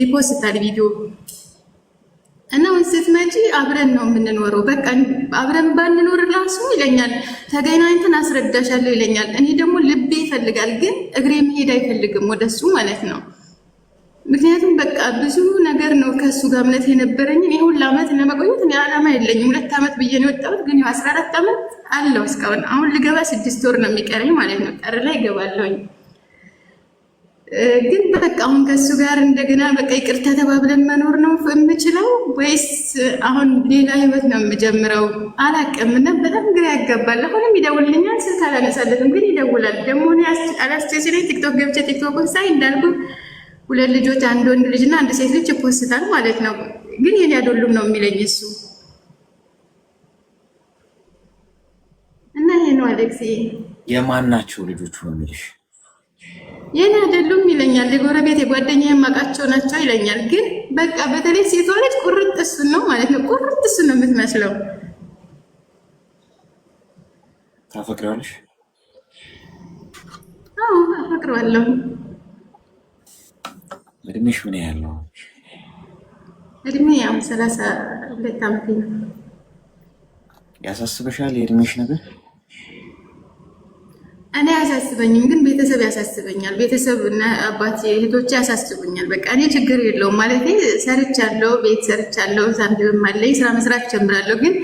ይፖስታል ቪዲዮ እና ወይ ስትመጪ አብረን ነው የምንኖረው። በቃ አብረን ባንኖር ራሱ ይለኛል ተገናኝተን አስረዳሻለሁ ይለኛል። እኔ ደግሞ ልቤ ይፈልጋል፣ ግን እግሬ መሄድ አይፈልግም ወደሱ ማለት ነው። ምክንያቱም በቃ ብዙ ነገር ነው ከሱ ጋር እምነት የነበረኝ። እኔ ሁሉ ዓመት ለመቆየት እኔ ዓላማ የለኝም። 2 ዓመት ብዬ ነው የወጣሁት፣ ግን 14 ዓመት አለው እስካሁን። አሁን ልገባ 6 ወር ነው የሚቀረኝ ማለት ነው። ጥር ላይ እገባለሁኝ። ግን በቃ አሁን ከሱ ጋር እንደገና በቃ ይቅርታ ተባብለን መኖር ነው የምችለው ወይስ አሁን ሌላ ህይወት ነው የምጀምረው? አላውቅም። እና በጣም ግራ ያጋባል። አሁንም ይደውልልኛል፣ ስልክ አላነሳለትም፣ ግን ይደውላል። ደግሞ አላስቸግረኝ። ቲክቶክ ገብቼ ቲክቶክን ሳይ እንዳልኩ 2 ልጆች፣ 1 ወንድ ልጅና 1 ሴት ልጅ ይፖስታል ማለት ነው። ግን የኔ አይደሉም ነው የሚለኝ እሱ። እና ይሄ ነው አሌክስ። የማን ናቸው ልጆቹ ነው የሚልሽ? የኔ አይደሉም ይለኛል። የጎረቤት የጓደኛ የማውቃቸው ናቸው ይለኛል። ግን በቃ በተለይ ሴቷ ልጅ ቁርጥ እሱን ነው ማለት ነው። ቁርጥ እሱን ነው የምትመስለው። ታፈቅሪዋለሽ? አዎ አፈቅረዋለሁ። እድሜሽ ምን ያህል ነው? እድሜ ያው 32 ዓመት ነው። ያሳስበሻል የእድሜሽ ነገር? እኔ አያሳስበኝም፣ ግን ቤተሰብ ያሳስበኛል። ቤተሰብ እና አባቴ እህቶቼ ያሳስቡኛል። በቃ እኔ ችግር የለውም ማለት ሰርቻለሁ፣ ቤት ሰርቻለሁ፣ ሳንቲም አለኝ፣ ስራ መስራት ጀምራለሁ። ግን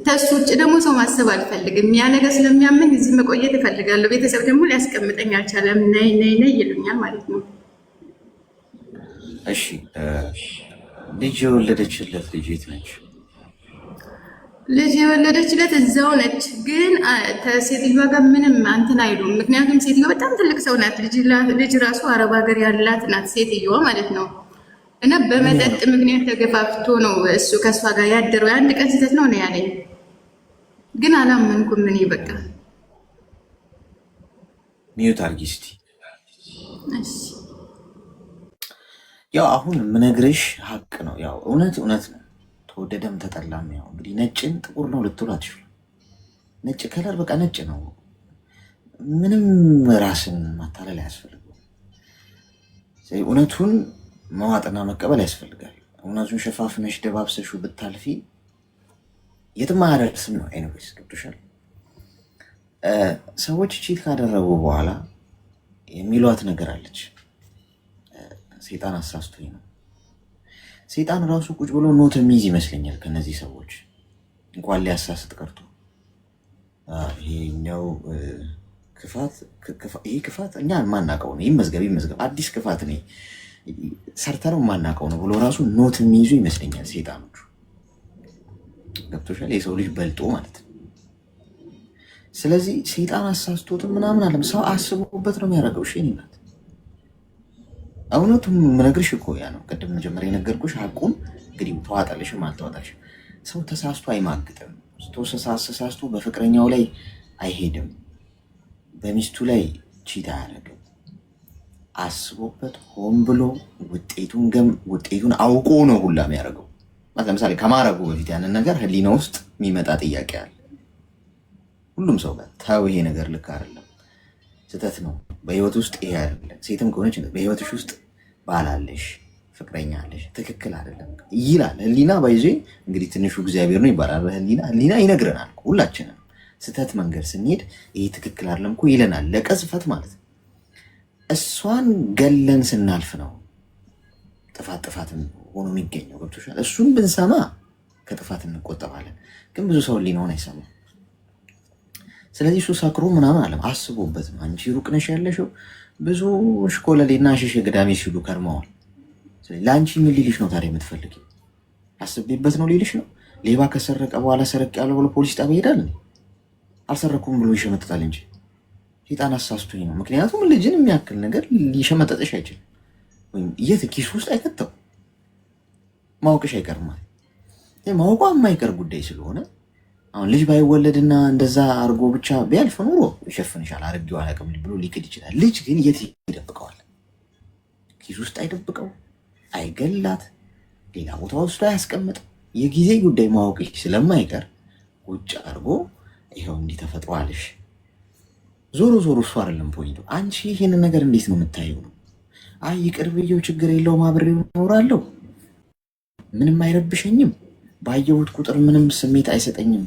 ተሱ ውጭ ደግሞ ሰው ማሰብ አልፈልግም። ያ ነገር ስለሚያመኝ እዚህ መቆየት እፈልጋለሁ። ቤተሰብ ደግሞ ሊያስቀምጠኝ አልቻለም። ነይ ነይ ነይ ይሉኛል ማለት ነው። እሺ ልጅ የወለደችለት ልጅ የት ነች? ልጅ የወለደችለት እዛው ነች። ግን ከሴትዮዋ ጋር ምንም አንትን አይሉም። ምክንያቱም ሴትዮዋ በጣም ትልቅ ሰው ናት። ልጅ ራሱ አረብ ሀገር ያላት ናት ሴትዮዋ ማለት ነው። እና በመጠጥ ምክንያት ተገፋፍቶ ነው እሱ ከእሷ ጋር ያደረው። የአንድ ቀን ስህተት ነው ያለኝ። ግን አላመንኩም። እኔ በቃ ሚዩት አድርጊ እስቲ። እሺ ያው አሁን ምነግርሽ ሀቅ ነው። ያው እውነት ነው። ተወደደም ተጠላም ያው እንግዲህ ነጭን ጥቁር ነው ልትሉ አትችሉም። ነጭ ከለር በቃ ነጭ ነው። ምንም ራስን ማታለል አያስፈልግም። እውነቱን መዋጥና መቀበል ያስፈልጋል። እውነቱን ሸፋፍነሽ ደባብሰሹ ብታልፊ የትም አያደርስም ነው። ኤኒዌይስ ገብቶሻል። ሰዎች ቺት ካደረጉ በኋላ የሚሏት ነገር አለች። ሴጣን አሳስቶኝ ነው። ሴጣን ራሱ ቁጭ ብሎ ኖት የሚይዝ ይመስለኛል ከነዚህ ሰዎች እንኳን ሊያሳስት ቀርቶ። ይሄኛው ክፋት እኛ የማናውቀው ነው። ይመዝገብ አዲስ ክፋት ነው ሰርተነው የማናውቀው ነው ብሎ ራሱ ኖት የሚይዙ ይመስለኛል ሴጣኖቹ። ገብቶሻል? የሰው ልጅ በልጦ ማለት ነው። ስለዚህ ሴጣን አሳስቶትም ምናምን አለም ሰው አስቦበት ነው የሚያደርገው። እሺ ናት እውነቱም የምነግርሽ እኮ ያ ነው። ቅድም መጀመሪያ የነገርኩሽ ሀቁን እንግዲህ ተዋጠልሽም አልተዋጠልሽም። ሰው ተሳስቶ አይማግጥም። ተሳስቶ በፍቅረኛው ላይ አይሄድም። በሚስቱ ላይ ቺት አያደርግም። አስቦበት ሆን ብሎ ውጤቱን አውቆ ነው ሁላ የሚያደርገው። ለምሳሌ ከማረጉ በፊት ያንን ነገር ህሊና ውስጥ የሚመጣ ጥያቄ አለ ሁሉም ሰው ጋር። ተው ይሄ ነገር ልክ አይደለም፣ ስህተት ነው፣ በህይወት ውስጥ ይሄ አይደለም። ሴትም ከሆነች በህይወትሽ ውስጥ ባላለሽ ፍቅረኛ አለሽ፣ ትክክል አይደለም ይላል ህሊና። ባይዞ እንግዲህ ትንሹ እግዚአብሔር ነው ይባላል። ህሊና ይነግረናል። ሁላችንም ስህተት መንገድ ስንሄድ ይሄ ትክክል አይደለም እኮ ይለናል፣ ለቅጽበት ማለት ነው። እሷን ገለን ስናልፍ ነው ጥፋት ሆኖ የሚገኘው። ገብቶሻል? እሱን ብንሰማ ከጥፋት እንቆጠባለን። ግን ብዙ ሰው ህሊናውን አይሰማም። ስለዚህ እሱ ሰክሮ ምናምን አለም አስቦበት ነው። አንቺ ሩቅ ነሽ ያለሽው ብዙ ሽኮለሌና ሽሽ ገዳሜ ሲሉ ከርመዋል። ለአንቺ ምን ሊልሽ ነው ታዲያ የምትፈልጊው? አስቤበት ነው ሊልሽ ነው? ሌባ ከሰረቀ በኋላ ሰረቅ ያለው ብሎ ፖሊስ ጣቢያ ይሄዳል? አልሰረኩም ብሎ ይሸመጥጣል እንጂ ሴጣን አሳስቶኝ ነው። ምክንያቱም ልጅን የሚያክል ነገር ሊሸመጠጥሽ አይችልም፣ ወይም የት ኪሱ ውስጥ አይከተው። ማወቅሽ አይቀርማል። ማወቋ የማይቀር ጉዳይ ስለሆነ አሁን ልጅ ባይወለድና እንደዛ አርጎ ብቻ ቢያልፍ ኑሮ ይሸፍንሻል። አርጌው አላውቅም ብሎ ሊክድ ይችላል። ልጅ ግን የት ይደብቀዋል? ኪስ ውስጥ አይደብቀው፣ አይገላት፣ ሌላ ቦታ ውስጥ አያስቀምጥ። የጊዜ ጉዳይ ማወቅሽ ስለማይቀር ቁጭ አርጎ ይኸው እንዲህ ተፈጥሯልሽ። ዞሮ እሱ አይደለም ፖይንቱ። አንቺ ይህንን ነገር እንዴት ነው የምታየው ነው። አይ ይቅር ብዬው ችግር የለውም አብሬው እኖራለሁ፣ ምንም አይረብሸኝም፣ ባየሁት ቁጥር ምንም ስሜት አይሰጠኝም፣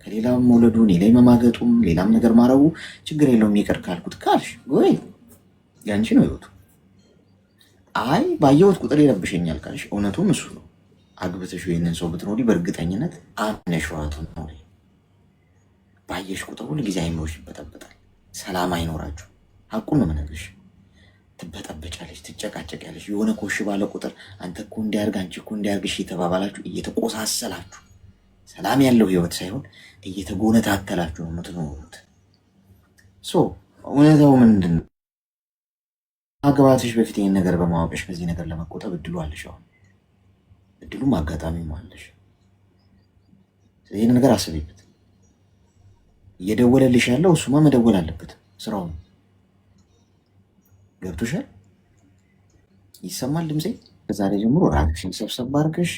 ከሌላም መውለዱ እኔ ላይ መማገጡም ሌላም ነገር ማረቡ ችግር የለውም ይቅር ካልኩት ካልሽ ወይ ያንቺ ነው ህይወቱ። አይ ባየሁት ቁጥር ይረብሸኛል ካልሽ እውነቱም እሱ ነው። አግብተሽ ይህንን ሰው ብትኖሪ በእርግጠኝነት አምነሽዋቱ ኖሪ። ባየሽ ቁጥር ሁሉ ጊዜ አይምሮሽ ይበጠበጣል፣ ሰላም አይኖራችሁ። ሀቁን ነው የምነግርሽ። ትበጠበጫለሽ፣ ትጨቃጨቂያለሽ። የሆነ ኮሽ ባለ ቁጥር አንተ እኮ እንዲያርግ አንቺ እኮ እንዲያርግሽ እየተባባላችሁ እየተቆሳሰላችሁ ሰላም ያለው ህይወት ሳይሆን እየተጎነታተላችሁ ነው የምትኖሩት። እውነታው ምንድን ነው? አግባትሽ በፊት ይህን ነገር በማወቅሽ ከዚህ ነገር ለመቆጠብ እድሉ አለሽ። አሁን እድሉም አጋጣሚም አለሽ። ይህን ነገር አስቢበት። እየደወለልሽ ያለው እሱማ መደወል አለበት፣ ስራው ነው። ገብቶሻል? ይሰማል ድምፄ? ከዛሬ ጀምሮ ራስሽን ሰብሰብ አድርገሽ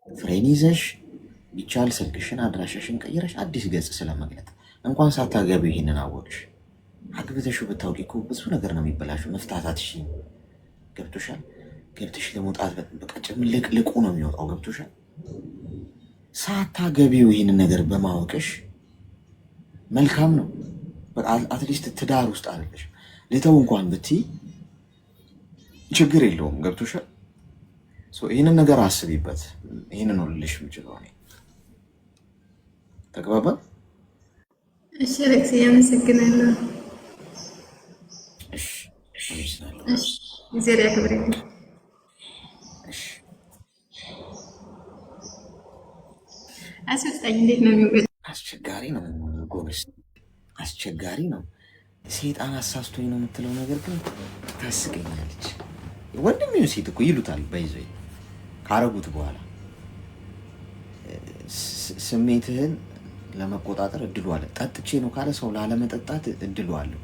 ፍሬን ይዘሽ ቢቻል ስልክሽን አድራሻሽን ቀይረሽ አዲስ ገጽ ስለመግለጥ እንኳን ሳታገቢው ይህንን አወቅሽ። አግብተሽው ብታውቂ እኮ ብዙ ነገር ነው የሚበላሽው። መፍታታትሽ ገብቶሻል? ገብተሽ ለመውጣት በቃ ጭምልቅ ልቁ ነው የሚወጣው። ገብቶሻል? ሳታገቢው ይህንን ነገር በማወቅሽ መልካም ነው። በቃ አትሊስት ትዳር ውስጥ አለሽ ልተው እንኳን ብትይ ችግር የለውም። ገብቶሻል? ይህንን ነገር አስቢበት። ይህንን ነው ልልሽ የምችለው እኔ። ተግባባን? እሺ አሌክስ፣ አመሰግናለሁ። እግዚአብሔር ያክብርልኝ። አስወጣኝ። እንዴት ነው የሚወጣ? አስቸጋሪ ነው ጎበዝ፣ አስቸጋሪ ነው። ሴጣን አሳስቶኝ ነው የምትለው ነገር ግን ታስቀኛለች። ወንድም ይሁን ሴት እኮ ይሉታል በይዞ ካረጉት በኋላ ስሜትህን ለመቆጣጠር እድሉ አለ። ጠጥቼ ነው ካለ ሰው ላለመጠጣት እድሉ አለው።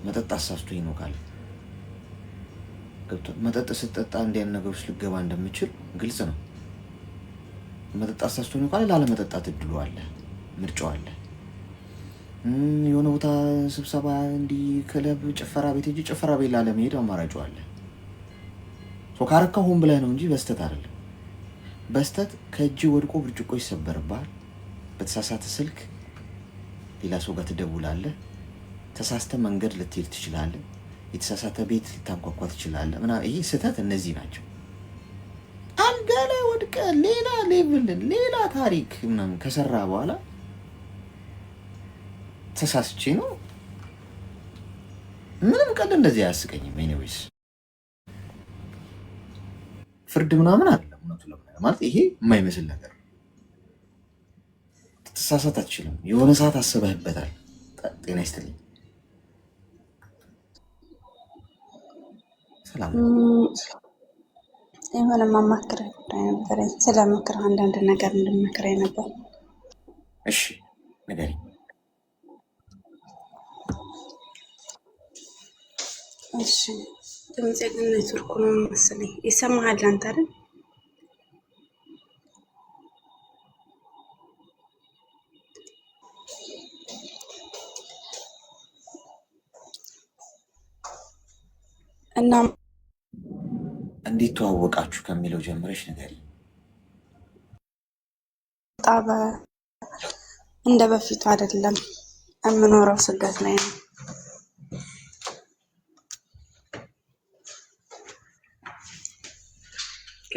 መጠጥ አሳስቶኝ ነው ካለ መጠጥ ስትጠጣ እንዲያን ነገሮች ልገባ እንደምችል ግልጽ ነው። መጠጥ አሳስቶኝ ነው ካለ ላለመጠጣት እድሉ አለ፣ ምርጫው አለ። የሆነ ቦታ ስብሰባ፣ እንዲህ ክለብ፣ ጭፈራ ቤት እንጂ ጭፈራ ቤት ላለመሄድ አማራጩ አለ። ካረካ ሆን ብለህ ነው እንጂ በስተት አይደለም። በስተት ከእጅ ወድቆ ብርጭቆ ይሰበርብሃል። በተሳሳተ ስልክ ሌላ ሰው ጋር ትደውላለህ። ተሳስተ መንገድ ልትሄድ ትችላለህ። የተሳሳተ ቤት ልታንኳኳ ትችላለህ። ይሄ ስህተት። እነዚህ ናቸው። አልጋ ላይ ወድቀ ሌላ ሌቭልን ሌላ ታሪክ ምናምን ከሰራ በኋላ ተሳስቼ ነው ምንም ቀን እንደዚህ አያስቀኝም። ኤኒዌይስ ፍርድ ምናምን አለ ማለት ይሄ የማይመስል ነገር። ትሳሳት አትችልም። የሆነ ሰዓት አስበህበታል። ጤና ይስጥልኝ። ሰላም የሆነ ማማክረህ ጉዳይ ነበረኝ። ስለ ምክር አንዳንድ ነገር እንድመክረኝ ነበር። እሺ ንገሪኝ። እሺ ድምፄ ግን ኔትወርኩ ነው መሰለኝ። ይሰማሃል አንተ አይደል? እና እንዴት ተዋወቃችሁ ከሚለው ጀምረሽ ንገሪኝ። ጣበ እንደ በፊቱ አይደለም። የምኖረው ስደት ላይ ነው።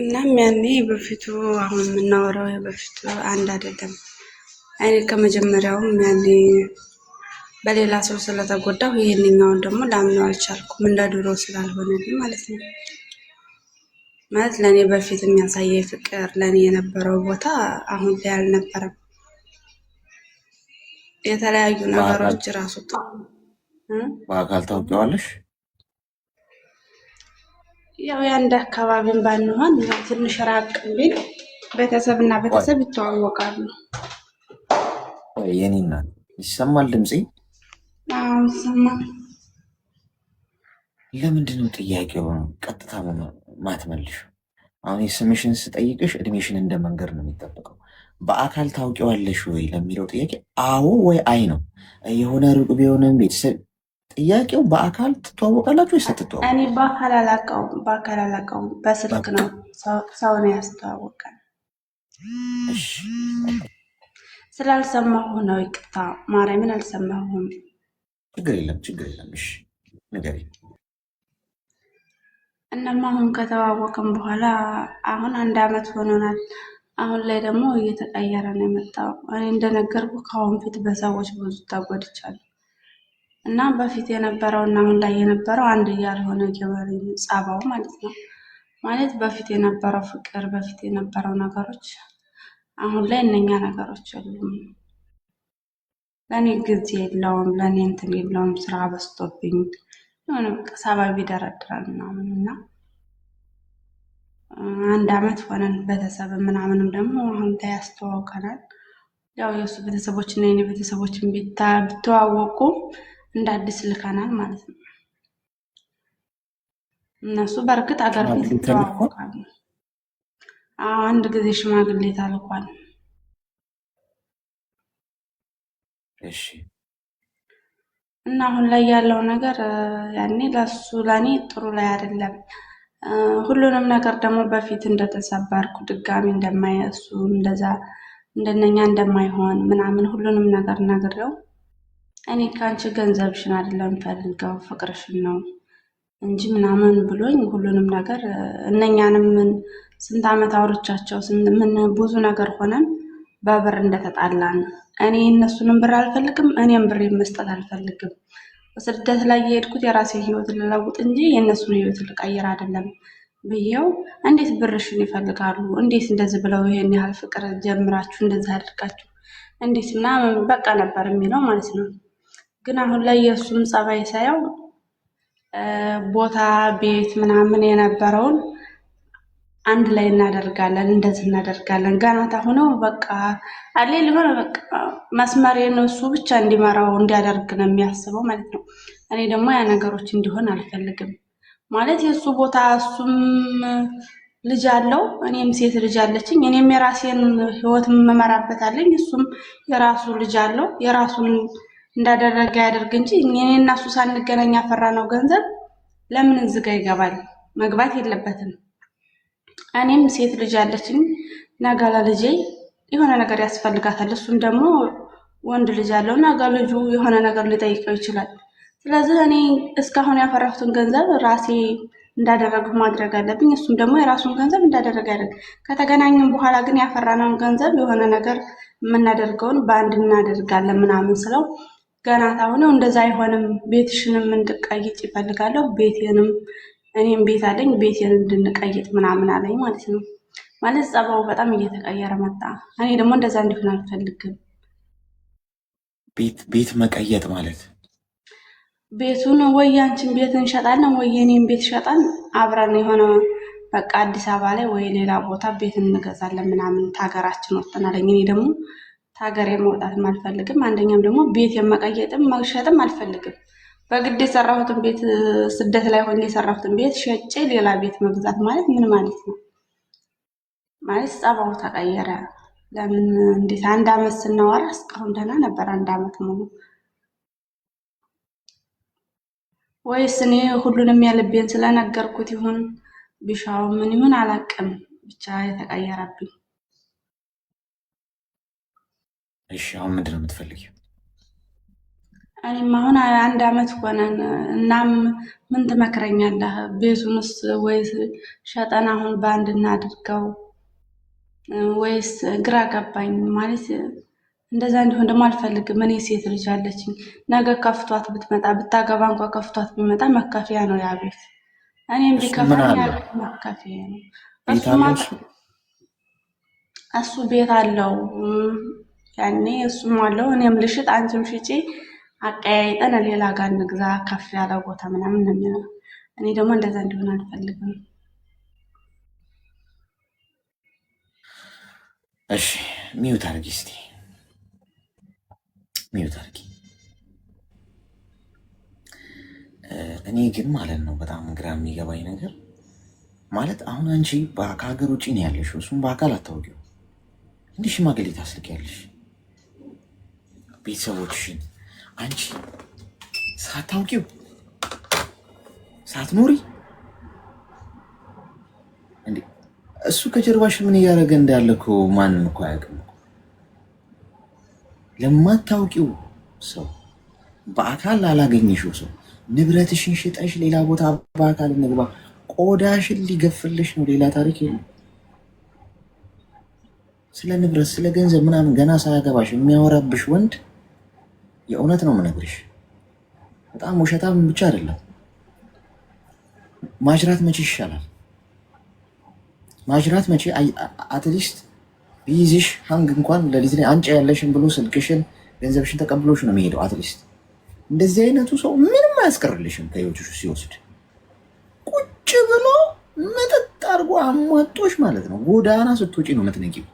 እናም ያኔ በፊቱ አሁን የምናወራው የበፊቱ አንድ አይደለም። እኔ ከመጀመሪያውም ያኔ በሌላ ሰው ስለተጎዳሁ ይሄንኛውን ደግሞ ላምነው አልቻልኩም። እንደ ድሮ ስላልሆነልኝ ማለት ነው። ማለት ለእኔ በፊት የሚያሳየኝ ፍቅር ለእኔ የነበረው ቦታ አሁን ላይ አልነበረም። የተለያዩ ነገሮች ራሱ በአካል ታውቂዋለሽ? ያው የአንድ አካባቢን ባንሆን ትንሽ ራቅ ቢል ቤተሰብና ቤተሰብ ይተዋወቃሉ። የኔ እናት ይሰማል ድምፄ? አዎ ይሰማል። ለምንድን ነው ጥያቄው ቀጥታ ማትመልሽ? አሁን የስምሽን ስጠይቅሽ እድሜሽን እንደ መንገድ ነው የሚጠበቀው። በአካል ታውቂዋለሽ ወይ ለሚለው ጥያቄ አዎ ወይ አይ ነው። የሆነ ሩቅ ቢሆንም ቤተሰብ ጥያቄው በአካል ትተዋወቃላችሁ ወይስ አትተዋወቁ? እኔ በአካል አላውቀውም። በስልክ ነው ሰው ነው ያስተዋወቀን። እሺ ስላልሰማሁ ነው ይቅርታ፣ ማርያምን አልሰማሁም። ችግር የለም ችግር የለም። እሺ ንገሪኝ። እናማ አሁን ከተዋወቅን በኋላ አሁን 1 ዓመት ሆኖናል። አሁን ላይ ደግሞ እየተቀየረ ነው የመጣው። እኔ እንደነገርኩ ከአሁን ፊት በሰዎች ብዙ ተጎድቻለሁ እና በፊት የነበረው እና አሁን ላይ የነበረው አንድ ያልሆነ ገበሬ ጸባው ማለት ነው። ማለት በፊት የነበረው ፍቅር፣ በፊት የነበረው ነገሮች አሁን ላይ እነኛ ነገሮች የሉም። ለእኔ ጊዜ የለውም፣ ለእኔ እንትን የለውም። ስራ በዝቶብኝ የሆነ በቃ ሰበብ ይደረድራል ምናምን እና 1 ዓመት ሆነን ቤተሰብ ምናምንም ደግሞ አሁን ያስተዋውቀናል። ያው የእሱ ቤተሰቦች እና የኔ ቤተሰቦችን ቢተዋወቁ እንደ አዲስ ልከናል ማለት ነው። እነሱ በእርግጥ አገር ቤት ይተዋወቃሉ። አንድ ጊዜ ሽማግሌ ታልኳል። እሺ እና አሁን ላይ ያለው ነገር ያኔ ለሱ ለኔ ጥሩ ላይ አይደለም። ሁሉንም ነገር ደግሞ በፊት እንደተሰበርኩ ድጋሚ እንደማይሱ እንደዛ እንደነኛ እንደማይሆን ምናምን ሁሉንም ነገር ነግሬው እኔ ካንቺ ገንዘብሽን አይደለም ፈልገው ፍቅርሽን ነው እንጂ ምናምን ብሎኝ ሁሉንም ነገር እነኛንም ስንት ዓመት አውርቻቸው ምን ብዙ ነገር ሆነን በብር እንደተጣላን እኔ እነሱንም ብር አልፈልግም፣ እኔም ብር መስጠት አልፈልግም። በስደት ላይ የሄድኩት የራሴን ህይወት ልለውጥ እንጂ የእነሱን ህይወት ልቀይር አይደለም ብዬው፣ እንዴት ብርሽን ይፈልጋሉ? እንዴት እንደዚህ ብለው ይሄን ያህል ፍቅር ጀምራችሁ እንደዚህ አድርጋችሁ እንዴት ምናምን በቃ ነበር የሚለው ማለት ነው። ግን አሁን ላይ የእሱም ጸባይ ሳየው ቦታ ቤት ምናምን የነበረውን አንድ ላይ እናደርጋለን እንደዚህ እናደርጋለን ጋናታ ሆነው በቃ አለ ሊሆነ በቃ መስመሬን እሱ ብቻ እንዲመራው እንዲያደርግ ነው የሚያስበው ማለት ነው። እኔ ደግሞ ያ ነገሮች እንዲሆን አልፈልግም ማለት የሱ ቦታ እሱም ልጅ አለው፣ እኔም ሴት ልጅ አለችኝ። እኔም የራሴን ህይወት መመራበት አለኝ፣ እሱም የራሱ ልጅ አለው። የራሱን እንዳደረገ ያደርግ እንጂ እኔና እሱ ሳንገናኝ ያፈራነው ገንዘብ ለምን እዚህ ጋር ይገባል? መግባት የለበትም። እኔም ሴት ልጅ አለችኝ፣ ነገ ለልጄ የሆነ ነገር ያስፈልጋታል። እሱም ደግሞ ወንድ ልጅ አለው፣ ነገ ልጁ የሆነ ነገር ሊጠይቀው ይችላል። ስለዚህ እኔ እስካሁን ያፈራሁትን ገንዘብ ራሴ እንዳደረግሁ ማድረግ አለብኝ፣ እሱም ደግሞ የራሱን ገንዘብ እንዳደረገ ያደርግ። ከተገናኘን በኋላ ግን ያፈራነውን ገንዘብ የሆነ ነገር የምናደርገውን በአንድ እናደርጋለን ምናምን ስለው ገና ታውነው እንደዛ አይሆንም፣ ቤትሽንም እንድቀይጥ ይፈልጋለሁ፣ ቤቴንም እኔም ቤት አለኝ ቤቴን እንድንቀይጥ ምናምን አለኝ ማለት ነው። ማለት ጸባው በጣም እየተቀየረ መጣ። እኔ ደግሞ እንደዛ እንዲሆን አልፈልግም። ቤት መቀየጥ ማለት ቤቱን ወይ ያንቺን ቤት እንሸጣለን ወይ የኔን ቤት ሸጠን አብረን የሆነ በቃ አዲስ አበባ ላይ ወይ ሌላ ቦታ ቤት እንገዛለን ምናምን ታገራችን ወጥተን አለኝ። እኔ ደግሞ ታገሬ መውጣትም አልፈልግም። አንደኛም ደግሞ ቤት የመቀየጥም መሸጥም አልፈልግም። በግድ የሰራሁትን ቤት ስደት ላይ ሆኜ የሰራሁትን ቤት ሸጬ ሌላ ቤት መግዛት ማለት ምን ማለት ነው? ማለት ጸባው ተቀየረ። ለምን እንዴት 1 ዓመት ስናወራ እስካሁን ደህና ነበር 1 ዓመት ሙሉ። ወይስ እኔ ሁሉንም ያልቤን ስለነገርኩት ይሁን ቢሻው ምን ይሁን አላውቅም፣ ብቻ የተቀየረብኝ። እሺ አሁን ምንድን ነው የምትፈልጊው? እኔም አሁን 1 ዓመት ሆነን እናም ምን ትመክረኛለህ? ቤቱንስ ወይስ ሸጠን አሁን በአንድ እናድርገው ወይስ ግራ ገባኝ። ማለት እንደዛ እንዲሆን ደግሞ አልፈልግም። እኔ ሴት ልጅ አለችኝ። ነገ ከፍቷት ብትመጣ ብታገባ እንኳ ከፍቷት ቢመጣ መከፊያ ነው ያ ቤት። እኔም ቢከፋኝ ያ ቤት መከፊያ ነው። እሱ ቤት አለው ያኔ እሱም አለው እኔም ልሽጥ አንቺም ሽጪ አቀያይጠን ሌላ ጋር እንግዛ ከፍ ያለ ቦታ ምናምን ነው የሚለው። እኔ ደግሞ እንደዛ እንዲሆን አልፈልግም። እሺ ሚውት አድርጊ እስቲ ሚውት አድርጊ። እኔ ግን ማለት ነው በጣም ግራ የሚገባኝ ነገር ማለት አሁን አንቺ ከሀገር ውጭ ነው ያለሽው፣ እሱም በአካል አታውቂው። እንዲህ ሽማግሌ ታስልኪያለሽ ቤተሰቦችሽን። አንቺ ሳታውቂው ሳትኖሪ እንዴ እሱ ከጀርባሽ ምን እያደረገ እንዳለ እኮ ማንም እኮ አያውቅም። ለማታውቂው ሰው በአካል ላላገኘሽው ሰው ንብረትሽን ሽጠሽ ሌላ ቦታ በአካል እንግባ ቆዳሽን ሊገፍልሽ ነው። ሌላ ታሪክ የለም። ስለ ንብረት ስለ ገንዘብ ምናምን ገና ሳያገባሽ የሚያወራብሽ ወንድ የእውነት ነው የምነግርሽ፣ በጣም ውሸታም ብቻ አይደለም። ማጅራት መቼ ይሻላል? ማጅራት መቼ አትሊስት ቢይዝሽ ሀንግ እንኳን ለሊት ላይ አንጫ ያለሽን ብሎ ስልክሽን ገንዘብሽን ተቀብሎሽ ነው የሚሄደው። አትሊስት እንደዚህ አይነቱ ሰው ምንም አያስቀርልሽም ከህይወትሽ ሲወስድ ቁጭ ብሎ መጠጥ አድርጎ አሟጦሽ ማለት ነው። ጎዳና ስትወጪ ነው የምትነቂው።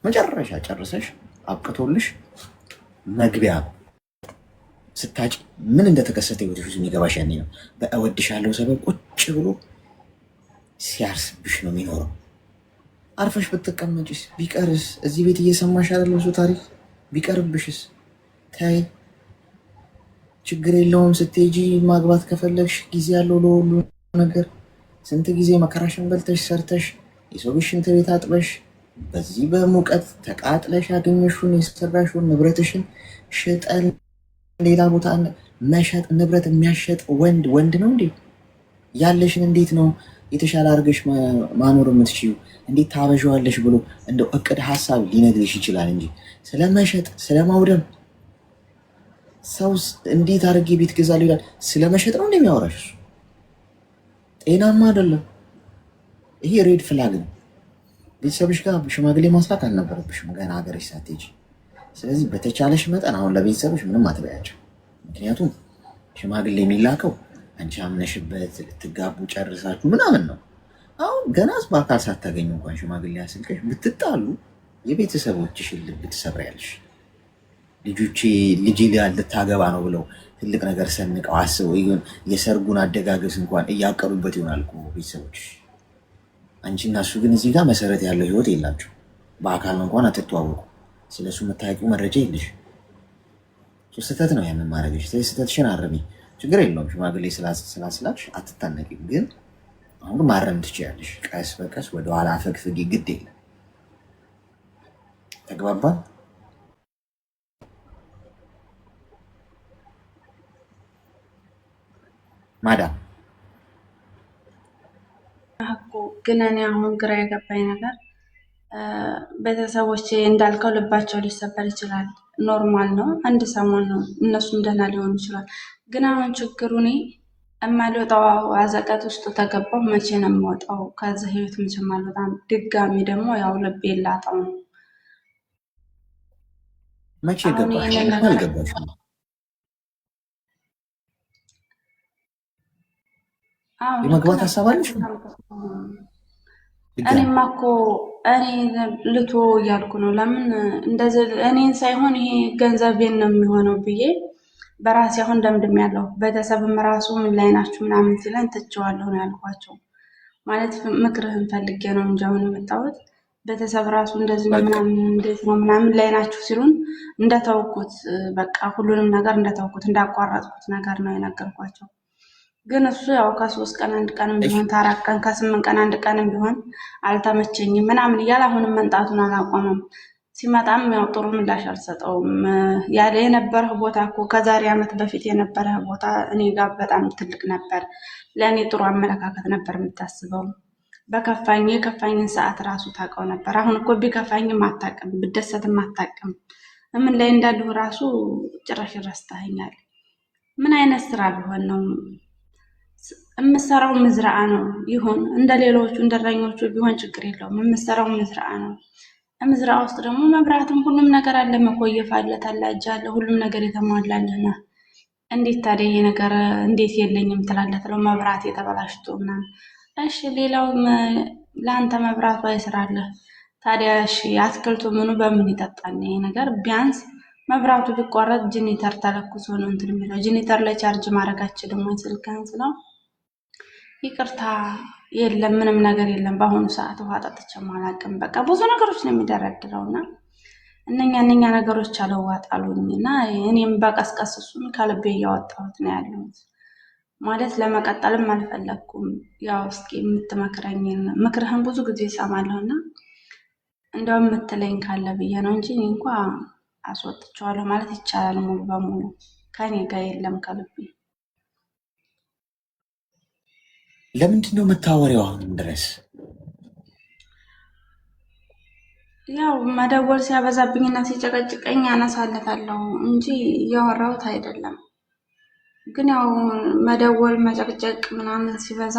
መጨረሻ ጨርሰሽ አብቅቶልሽ መግቢያ ስታጭ ምን እንደተከሰተ ህይወትሽ ውስጥ የሚገባሽ ያኔ ነው። በእወድሻለሁ ሰበብ ቁጭ ብሎ ሲያርስብሽ ነው የሚኖረው። አርፈሽ ብትቀመጭስ ቢቀርስ? እዚህ ቤት እየሰማሽ አይደል? ብዙ ታሪክ ቢቀርብሽስ? ተይ ችግር የለውም። ስትሄጂ ማግባት ከፈለግሽ ጊዜ ያለው ለሁሉ ነገር። ስንት ጊዜ መከራሽን በልተሽ ሰርተሽ የሰው ሽንት ቤት አጥበሽ በዚህ በሙቀት ተቃጥለሽ ያገኘሽውን የሰራሽውን ንብረትሽን ሽጠን ሌላ ቦታ መሸጥ። ንብረት የሚያሸጥ ወንድ ነው እንዴ? ያለሽን እንዴት ነው የተሻለ አድርገሽ ማኖር የምትችይው? እንዴት ታበዣዋለሽ ብሎ እንደው እቅድ ሀሳብ ሊነግርሽ ይችላል እንጂ ስለመሸጥ ስለማውደም ሰው እንዴት አድርጌ ቤት ገዛለሁ ይላል። ስለመሸጥ ነው እንደሚያወራሽ። ጤናማ አይደለም። ይሄ ሬድ ፍላግ ነው። ቤተሰብሽ ጋር ሽማግሌ ማስላክ አልነበረብሽም ገና ሀገርሽ ሳትሄጂ። ስለዚህ በተቻለሽ መጠን አሁን ለቤተሰብሽ ምንም አትበያቸው። ምክንያቱም ሽማግሌ የሚላከው አንቺ አምነሽበት ልትጋቡ ጨርሳችሁ ምናምን ነው። አሁን ገና በአካል ሳታገኙ እንኳን ሽማግሌ አስልከሽ ብትጣሉ የቤተሰቦችሽን ልብ ትሰብሪያለሽ። ልጄ ልታገባ ነው ብለው ትልቅ ነገር ሰንቀው አስበው ይሁን የሰርጉን አደጋገስ እንኳን እያቀሉበት ይሆናል እኮ ቤተሰቦችሽ። አንቺ እና እሱ ግን እዚህ ጋር መሰረት ያለው ህይወት የላችሁ። በአካል እንኳን አትተዋወቁ። ስለሱ የምታውቂው መረጃ የለሽ። ስህተት ነው ያንን ማድረግሽ። ስህተትሽን አርሚ። ችግር የለውም። ሽማግሌ ስላስላክሽ አትታነቂም። ግን አሁን ማረም ትችያለሽ። ቀስ በቀስ ወደኋላ አፈግፍጊ። ግድ የለም። ተግባባን? ማዳም ግን እኔ አሁን ግራ የገባኝ ነገር ቤተሰቦቼ እንዳልከው ልባቸው ሊሰበር ይችላል። ኖርማል ነው። አንድ ሰሞን ነው። እነሱም ደህና ሊሆኑ ይችላል። ግን አሁን ችግሩ እኔ የማልወጣው አዘቀት ውስጥ ተገባው። መቼ ነው የምወጣው ከዚህ ህይወት? መቼም አልወጣም። ድጋሚ ደግሞ ያው ልቤ ላጣው ነው። መቼ ገባሽ? አልገባሽ? የመግባት ሀሳብ አለሽ? እኔማ እኮ እኔ ልቶ እያልኩ ነው። ለምን እንደዚህ እኔን ሳይሆን ይሄ ገንዘቤን ነው የሚሆነው ብዬ በራሴ አሁን ደምድም ያለው። ቤተሰብም ራሱ ምን ላይ ናችሁ ምናምን ሲለኝ ትቼዋለሁ ነው ያልኳቸው። ማለት ምክርህን ፈልጌ ነው እንጂ አሁን የመጣሁት ቤተሰብ ራሱ እንደዚህ ምናምን እንዴት ነው ምናምን ላይ ናችሁ ሲሉን እንደተውኩት በቃ ሁሉንም ነገር እንደተውኩት እንዳቋረጥኩት ነገር ነው የነገርኳቸው። ግን እሱ ያው ከ3 ቀን 1 ቀን ቢሆን 4 ቀን ከ8 ቀን 1 ቀን ቢሆን አልተመቸኝም ምናምን እያለ አሁንም መንጣቱን አላቆመም። ሲመጣም ያው ጥሩ ምላሽ አልሰጠውም። ያለ የነበረህ ቦታ እኮ ከዛሬ ዓመት በፊት የነበረህ ቦታ እኔ ጋር በጣም ትልቅ ነበር። ለእኔ ጥሩ አመለካከት ነበር የምታስበው። የከፋኝን ሰዓት ራሱ ታውቀው ነበር። አሁን እኮ ቢከፋኝም አታውቅም፣ ብደሰትም አታውቅም። ምን ላይ እንዳለሁ ራሱ ጭራሽ ረስተኸኛል። ምን አይነት ስራ ቢሆን ነው የምሰራው? ምዝራአ ነው ይሁን፣ እንደ ሌሎቹ እንደረኞቹ ቢሆን ችግር የለውም። የምሰራው ምዝራአ ነው። ምዝራአ ውስጥ ደግሞ መብራትም ሁሉም ነገር አለ፣ መኮየፍ አለ፣ ተላጃ አለ፣ ሁሉም ነገር የተሟላልህ ነው። እንዴት ታዲያ ይሄ ነገር እንዴት የለኝም ትላለህ? ትለው መብራት የተበላሽቶ ምናምን። እሺ ሌላውም ለአንተ መብራቱ አይስራለህ ታዲያ። እሺ አትክልቱ ምኑ በምን ይጠጣል? ይሄ ነገር ቢያንስ መብራቱ ቢቋረጥ ጄኔተር ተለኩሶ ነው እንትን የሚለው። ጄኔተር ላይ ቻርጅ ማድረግ አትችልም ወይ ስልክህን ስለው ይቅርታ የለም ምንም ነገር የለም በአሁኑ ሰዓት ውሃ ጠጥቼም አላውቅም። በቃ ብዙ ነገሮች ነው የሚደረድረውና እነኛ ነገሮች አለዋጣሉኝ እና እኔም በቀስቀስ እሱን ከልቤ እያወጣሁት ነው ያለሁት። ማለት ለመቀጠልም አልፈለኩም። ያው እስኪ የምትመክረኝ ምክርህን ብዙ ጊዜ እሰማለሁና እንደውም የምትለኝ ካለ ብዬ ነው እንጂ እኔ እንኳ አስወጥቼዋለሁ ማለት ይቻላል። ሙሉ በሙሉ ከኔ ጋር የለም ከልቤ። ለምንድን ነው የምታወሪው አሁንም ድረስ? ያው መደወል ሲያበዛብኝና ሲጨቀጭቀኝ አነሳለታለሁ እንጂ እያወራሁት አይደለም። ግን ያው መደወል መጨቅጨቅ ምናምን ሲበዛ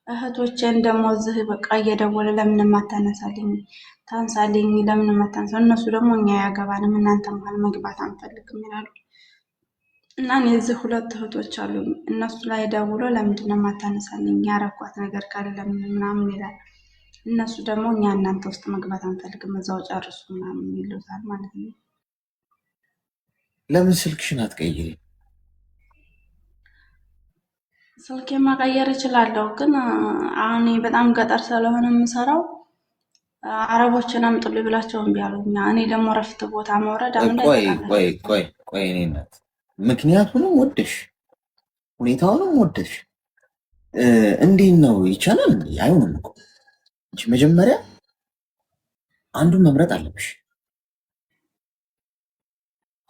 እህቶቼን ደግሞ እዚህ በቃ እየደወለ ለምን ማታነሳልኝ ታንሳልኝ ለምን ማታንሳ፣ እነሱ ደግሞ እኛ ያገባንም እናንተ መሀል መግባት አንፈልግም ይላሉ። እና እኔ እዚህ ሁለት እህቶች አሉኝ። እነሱ ላይ ደውሎ ለምንድን ነው ማታነሳልኝ ያረኳት ነገር ካለ ለምን ምናምን ይላል። እነሱ ደግሞ እኛ እናንተ ውስጥ መግባት አንፈልግም እዛው ጨርሱ ምናምን ይሉታል ማለት ነው። ለምን ስልክሽን አትቀይሪ? ስልኬ ማቀየር እችላለሁ፣ ግን አሁን በጣም ገጠር ስለሆነ የምሰራው አረቦችን አምጡልኝ ብላቸው እምቢ አሉኝ። እኔ ደግሞ ረፍት ቦታ መውረድ አሁን ላይ ቆይ እኔ እናት ምክንያቱንም ወደሽ ሁኔታውንም ወደሽ እንዴት ነው ይቻላል? አይሆንም እኮ እንጂ መጀመሪያ አንዱን መምረጥ አለብሽ።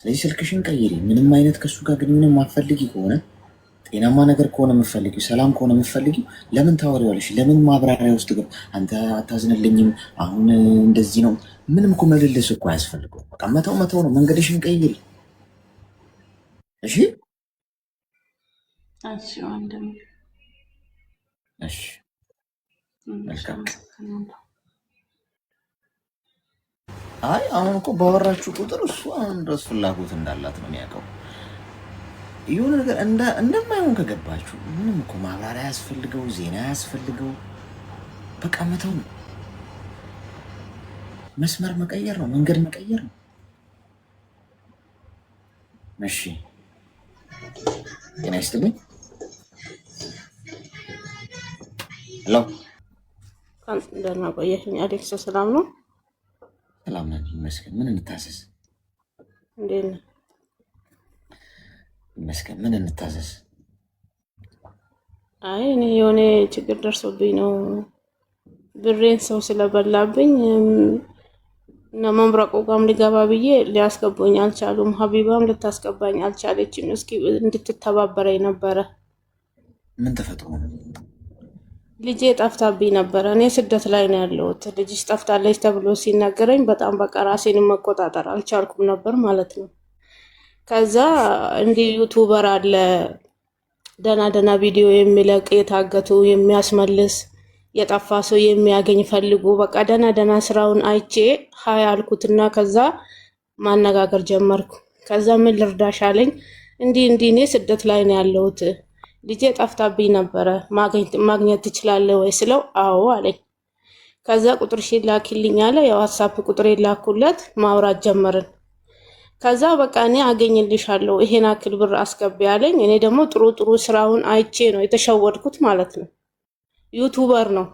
ስለዚህ ስልክሽን ቀይሪ። ምንም አይነት ከሱ ጋር ግንኙነት ማፈልጊ ከሆነ ጤናማ ነገር ከሆነ የምፈልጊው ሰላም ከሆነ የምፈልጊው ለምን ታወሪዋለሽ? ለምን ማብራሪያ ውስጥ ግን አንተ አታዝንልኝም አሁን እንደዚህ ነው? ምንም እኮ መልልስ እኮ አያስፈልገው። በቃ መተው ነው። መንገድሽን ቀይሪ። እሺ ወንድም። እሺ መልካም። አይ አሁን እኮ ባወራችሁ ቁጥር እሱ አሁን ድረስ ፍላጎት እንዳላት ነው የሚያውቀው። የሆነ ነገር እንደማይሆን ከገባችሁ ምንም እኮ ማብራሪያ ያስፈልገው ዜና ያስፈልገው፣ በቃ መተው ነው። መስመር መቀየር ነው፣ መንገድ መቀየር ነው። እሺ ጤና ይስጥልኝ። ሄሎ ደህና ቆየሽኝ አሌክስ። ሰላም ነው? ሰላም ነኝ ይመስገን። ምን እንታዘዝ? እንዴት ነህ? ይመስገን። ምን እንታዘዝ? አይ እኔ የሆነ ችግር ደርሶብኝ ነው። ብሬን ሰው ስለበላብኝ እና መምረቁ ጋም ሊገባ ብዬ ሊያስገቡኝ አልቻሉም። ሀቢባም ልታስገባኝ አልቻለችም። እስኪ እንድትተባበረኝ ነበረ። ምን ተፈጥሮ ነው? ልጄ ጠፍታብኝ ነበረ። እኔ ስደት ላይ ነው ያለሁት። ልጅሽ ጠፍታለች ተብሎ ሲነገረኝ በጣም በቃ ራሴንም መቆጣጠር አልቻልኩም ነበር ማለት ነው። ከዛ እንዲህ ዩቱበር አለ ደና ቪዲዮ የሚለቅ የታገቱ የሚያስመልስ የጠፋ ሰው የሚያገኝ ፈልጉ፣ በቃ ደና ስራውን አይቼ ሀይ አልኩትና ከዛ ማነጋገር ጀመርኩ። ከዛ ምን ልርዳሽ አለኝ። እንዲህ እኔ ስደት ላይ ነው ያለሁት፣ ልጄ ጠፍታብኝ ነበረ፣ ማግኘት ትችላለህ ወይ ስለው አዎ አለኝ። ከዛ ቁጥርሽን ላኪልኝ አለ። የዋትስአፕ ቁጥር ላኩለት፣ ማውራት ጀመርን። ከዛ በቃ እኔ አገኝልሻለሁ ይሄን አክል ብር አስገቢ ያለኝ። እኔ ደግሞ ጥሩ ስራውን አይቼ ነው የተሸወድኩት ማለት ነው። ዩቱበር ነው።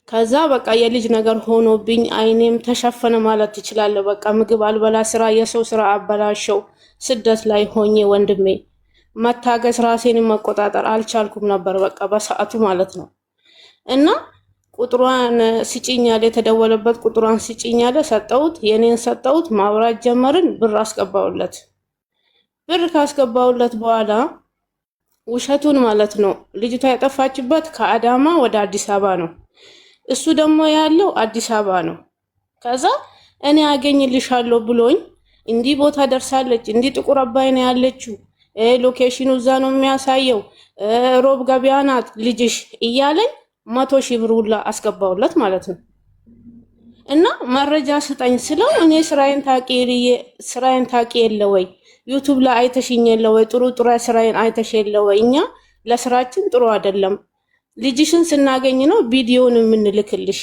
ከዛ በቃ የልጅ ነገር ሆኖብኝ አይኔም ተሸፈነ ማለት ትችላለህ። በቃ ምግብ አልበላ፣ ስራ የሰው ስራ አበላሸው። ስደት ላይ ሆኜ ወንድሜ መታገስ ራሴን መቆጣጠር አልቻልኩም ነበር በቃ በሰዓቱ ማለት ነው። እና ቁጥሯን ስጪኛለ፣ የተደወለበት ቁጥሯን ስጪኛለ፣ ሰጠሁት። የኔን ሰጠሁት፣ ማውራት ጀመርን። ብር አስገባውለት። ብር ካስገባውለት በኋላ ውሸቱን ማለት ነው ልጅቷ የጠፋችበት ከአዳማ ወደ አዲስ አበባ ነው፣ እሱ ደግሞ ያለው አዲስ አበባ ነው። ከዛ እኔ አገኝልሻለሁ ብሎኝ እንዲህ ቦታ ደርሳለች፣ እንዲህ ጥቁር አባይ ነው ያለችው፣ ሎኬሽኑ እዛ ነው የሚያሳየው፣ ሮብ ገበያ ናት ልጅሽ እያለኝ 100,000 ብር ሁላ አስገባውለት ማለት ነው። እና መረጃ ስጠኝ ስለው እኔ ስራዬን ታቂ የለ ወይ ዩቱብ ላይ አይተሽኝ የለ ወይ ጥሩ ስራዬን አይተሽ የለ ወይ? እኛ ለስራችን ጥሩ አይደለም፣ ልጅሽን ስናገኝ ነው ቪዲዮውን የምንልክልሽ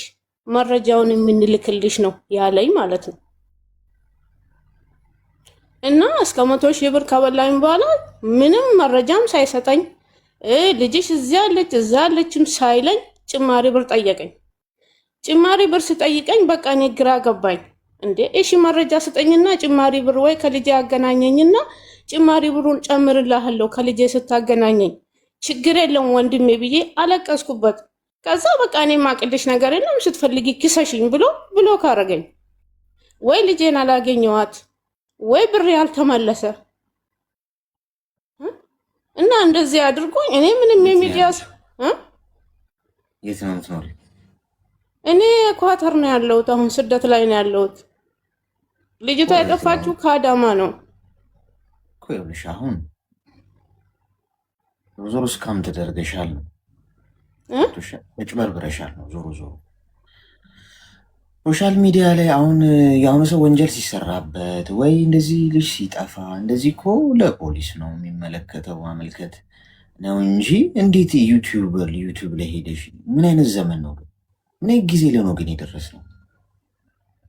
መረጃውን የምንልክልሽ ነው ያለኝ ማለት ነው። እና እስከ 100,000 ብር ከበላኝ በኋላ ምንም መረጃም ሳይሰጠኝ ልጅሽ እዚያ አለችም ሳይለኝ ጭማሪ ብር ጠየቀኝ። ጭማሪ ብር ስጠይቀኝ በቃ እኔ ግራ ገባኝ። እንዴ? እሺ መረጃ ስጠኝና ጭማሪ ብር ወይ ከልጄ ያገናኘኝና ጭማሪ ብሩን ጨምርልሃለሁ ከልጄ ስታገናኘኝ ችግር የለም ወንድሜ ብዬ አለቀስኩበት። ከዛ በቃ እኔ ማቅልሽ ነገር የለም ስትፈልጊ ክሰሽኝ ብሎ ካረገኝ ወይ ልጄን አላገኘዋት ወይ ብሬ ያልተመለሰ እና እንደዚህ አድርጎኝ እኔ ምንም የሚዲያስ የት ነው የምትኖሪ? እኔ ኳተር ነው ያለሁት። አሁን ስደት ላይ ነው ያለሁት። ልጅቷ የጠፋችው ከአዳማ ነው እኮ። ይኸውልሽ አሁን ዞሮ እስካም ተደርገሻል ነው ተጭበርብረሻል ነው ዞሮ ሶሻል ሚዲያ ላይ አሁን የአሁኑ ሰው ወንጀል ሲሰራበት ወይ እንደዚህ ልጅ ሲጠፋ እንደዚህ እኮ ለፖሊስ ነው የሚመለከተው ማመልከት ነው እንጂ እንዴት ዩቲዩብ ላይ ሄደሽ ምን አይነት ዘመን ነው? ምን አይነት ጊዜ ላይ ነው ግን የደረስነው?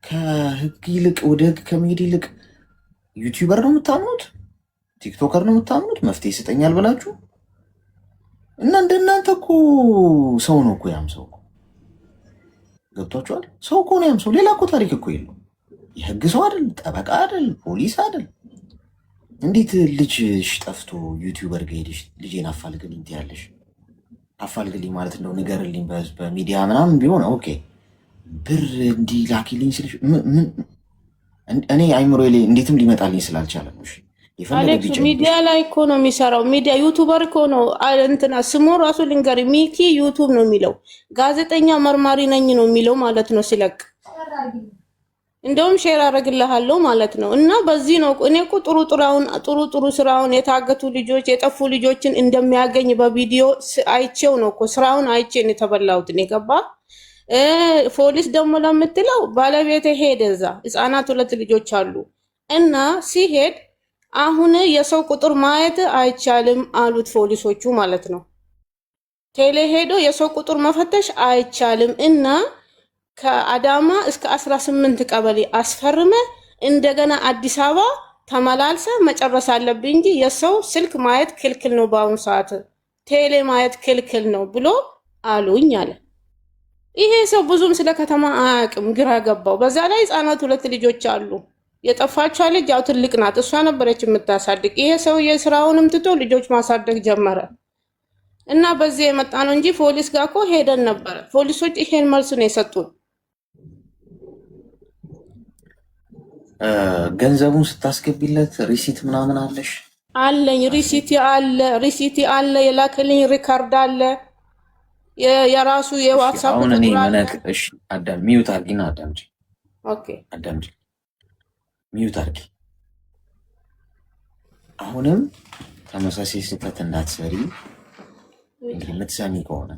ከህግ ይልቅ ወደ ህግ ከመሄድ ይልቅ ዩቲዩበር ነው የምታምኑት? ቲክቶከር ነው የምታምኑት? መፍትሄ ይሰጠኛል ብላችሁ እና እንደናንተ እኮ ሰው ነው እኮ ያም ሰው ገብቷችኋል? ሰው እኮ ነው ያም ሰው። ሌላ እኮ ታሪክ እኮ የለው። የህግ ሰው አይደል፣ ጠበቃ አይደል፣ ፖሊስ አይደል። እንዴት ልጅሽ ጠፍቶ ዩቲዩበር ጋር ሄደሽ ልጄን አፋልግልኝ ትያለሽ? አፋልግልኝ ማለት እንደው ንገርልኝ በሚዲያ ምናምን ቢሆን ኦኬ፣ ብር እንዲህ ላኪልኝ ስልሽ እኔ አይምሮ ላይ እንዴትም ሊመጣልኝ ስላልቻለ ነው። አሌክስ ሚዲያ ላይ እኮ ነው የሚሰራው። ሚዲያ ዩቱበር እኮ ነው። እንትና ስሙ ራሱ ልንገሪ፣ ሚኪ ዩቱብ ነው የሚለው። ጋዜጠኛ መርማሪ ነኝ ነው የሚለው ማለት ነው ሲለቅ። እንደውም ሼር አደርግልሃለሁ ማለት ነው። እና በዚህ ነው እኔ እኮ ጥሩ ስራውን የታገቱ ልጆች የጠፉ ልጆችን እንደሚያገኝ በቪዲዮ አይቼው ነው እኮ ስራውን አይቼ ነው የተበላሁት። እኔ ገባ ፖሊስ ደግሞ ለምትለው ባለቤቴ ሄደ። እዛ ህፃናት 2 ልጆች አሉ እና ሲሄድ አሁን የሰው ቁጥር ማየት አይቻልም አሉት ፖሊሶቹ ማለት ነው። ቴሌ ሄዶ የሰው ቁጥር መፈተሽ አይቻልም እና ከአዳማ እስከ 18 ቀበሌ አስፈርመ እንደገና አዲስ አበባ ተመላልሰ መጨረስ አለብኝ እንጂ የሰው ስልክ ማየት ክልክል ነው፣ በአሁኑ ሰዓት ቴሌ ማየት ክልክል ነው ብሎ አሉኝ አለ። ይሄ ሰው ብዙም ስለ ከተማ አያውቅም፣ ግራ ገባው። በዛ ላይ ህፃናት 2 ልጆች አሉ። የጠፋችው ልጅ ያው ትልቅ ናት፣ እሷ ነበረች የምታሳድግ። ይሄ ሰው የስራውንም ትቶ ልጆች ማሳደግ ጀመረ እና በዚህ የመጣ ነው እንጂ ፖሊስ ጋር እኮ ሄደን ነበረ። ፖሊሶች ይሄን መልስ ነው የሰጡን። ገንዘቡን ስታስገቢለት ሪሲት ምናምን አለሽ? አለኝ፣ ሪሲቲ አለ፣ የላክልኝ ሪካርድ አለ፣ የራሱ የዋትስአፕ አሁን እኔ እሺ፣ አዳም ሚዩት አድርጊና አዳምጪ። ኦኬ አዳምጪ፣ ሚዩት አድርጊ። አሁንም ተመሳሳይ ስህተት እንዳትሰሪ እንግዲህ የምትሰሚ ከሆነ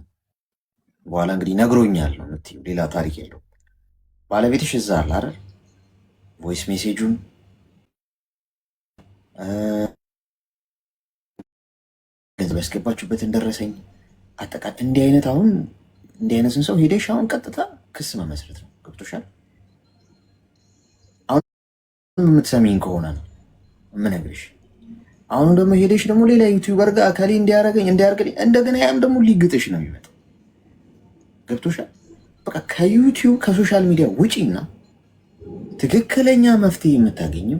በኋላ እንግዲህ ነግሮኛል ነው የምትይው፣ ሌላ ታሪክ የለው። ባለቤትሽ እዛ አለ አይደል? ቮይስ ሜሴጁን ገንዘብ ያስገባችሁበትን ደረሰኝ አጠቃላይ እንዲህ አይነት አሁን እንዲህ አይነትን ሰው ሄደሽ አሁን ቀጥታ ክስ መመስረት ነው። ገብቶሻል? አሁን የምትሰሚኝ ከሆነ ነው የምነግርሽ። አሁን ደግሞ ሄደሽ ደግሞ ሌላ ዩቲዩበር ጋር አካሌ እንዲያረገኝ እንዲያርግልኝ እንደገና ያም ደግሞ ሊግጥሽ ነው የሚመጣው። ገብቶሻል? በቃ ከዩቲዩብ ከሶሻል ሚዲያ ውጪና ትክክለኛ መፍትሄ የምታገኘው